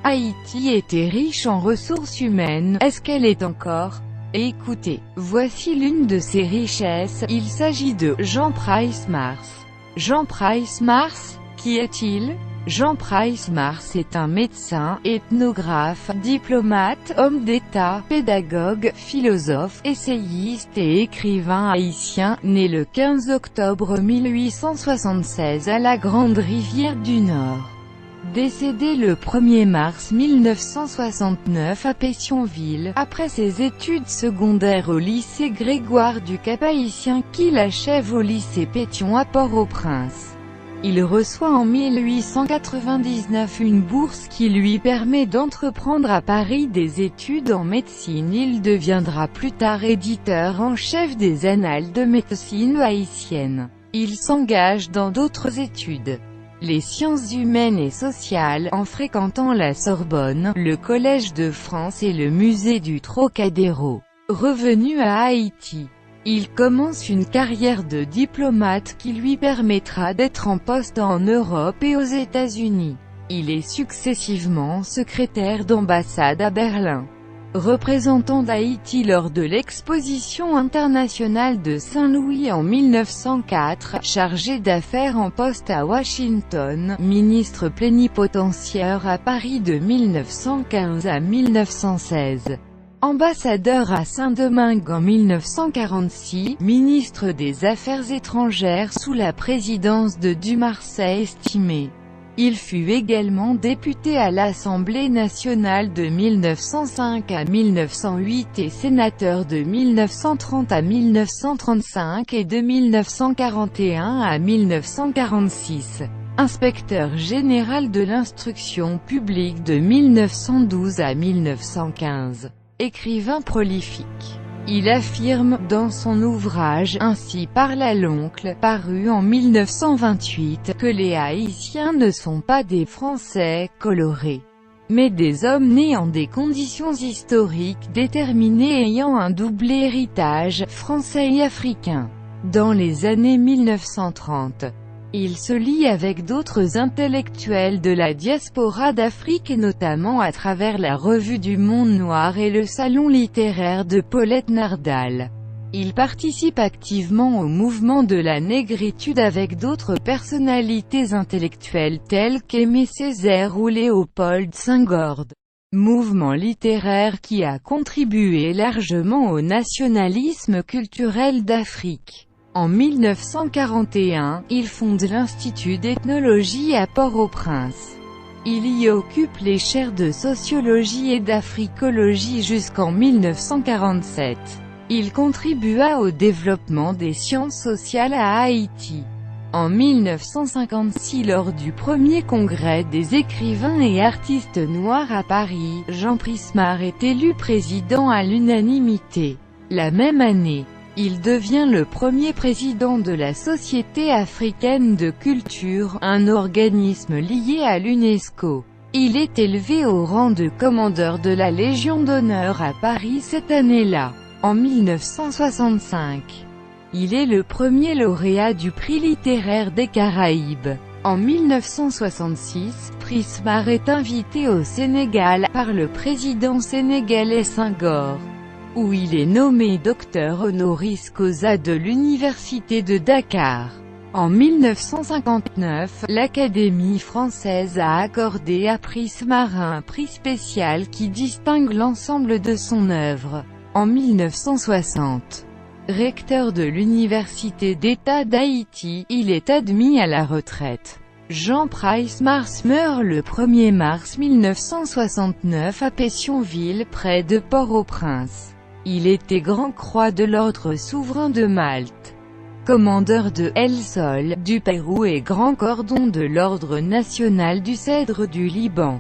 Haïti était riche en ressources humaines. Est-ce qu'elle est encore? Écoutez, voici l'une de ses richesses. Il s'agit de Jean Price Mars. Jean Price Mars, qui est-il? Jean Price Mars est un médecin, ethnographe, diplomate, homme d'État, pédagogue, philosophe, essayiste et écrivain haïtien, né le 15 octobre 1876 à la Grande Rivière du Nord. Décédé le 1er mars 1969 à Pétionville, après ses études secondaires au lycée Grégoire du Cap-Haïtien, qu'il achève au lycée Pétion à Port-au-Prince. Il reçoit en 1899 une bourse qui lui permet d'entreprendre à Paris des études en médecine. Il deviendra plus tard éditeur en chef des Annales de médecine haïtienne. Il s'engage dans d'autres études, les sciences humaines et sociales, en fréquentant la Sorbonne, le Collège de France et le musée du Trocadéro. Revenu à Haïti, il commence une carrière de diplomate qui lui permettra d'être en poste en Europe et aux États-Unis. Il est successivement secrétaire d'ambassade à Berlin, représentant d'Haïti lors de l'exposition internationale de Saint-Louis en 1904, chargé d'affaires en poste à Washington, ministre plénipotentiaire à Paris de 1915 à 1916. Ambassadeur à Saint-Domingue en 1946, ministre des Affaires étrangères sous la présidence de Dumarsais estimé. Il fut également député à l'Assemblée nationale de 1905 à 1908 et sénateur de 1930 à 1935 et de 1941 à 1946. Inspecteur général de l'instruction publique de 1912 à 1915. Écrivain prolifique, il affirme, dans son ouvrage « Ainsi parla l'oncle », paru en 1928, que les Haïtiens ne sont pas des Français colorés, mais des hommes nés en des conditions historiques déterminées ayant un double héritage, français et africain. Dans les années 1930, il se lie avec d'autres intellectuels de la diaspora d'Afrique et notamment à travers la Revue du Monde Noir et le Salon littéraire de Paulette Nardal. Il participe activement au mouvement de la négritude avec d'autres personnalités intellectuelles telles qu'Aimé Césaire ou Léopold Senghor. Mouvement littéraire qui a contribué largement au nationalisme culturel d'Afrique. En 1941, il fonde l'Institut d'ethnologie à Port-au-Prince. Il y occupe les chaires de sociologie et d'africologie jusqu'en 1947. Il contribua au développement des sciences sociales à Haïti. En 1956, lors du premier congrès des écrivains et artistes noirs à Paris, Jean Price Mars est élu président à l'unanimité. La même année, il devient le premier président de la Société africaine de culture, un organisme lié à l'UNESCO. Il est élevé au rang de commandeur de la Légion d'honneur à Paris cette année-là. En 1965, il est le premier lauréat du prix littéraire des Caraïbes. En 1966, Price Mars est invité au Sénégal, par le président sénégalais Senghor, où il est nommé docteur honoris causa de l'Université de Dakar. En 1959, l'Académie française a accordé à Price Mars un prix spécial qui distingue l'ensemble de son œuvre. En 1960, recteur de l'Université d'État d'Haïti, il est admis à la retraite. Jean Price Mars meurt le 1er mars 1969 à Pétionville, près de Port-au-Prince. Il était Grand Croix de l'Ordre souverain de Malte, commandeur de El Sol, du Pérou et Grand Cordon de l'Ordre national du Cèdre du Liban.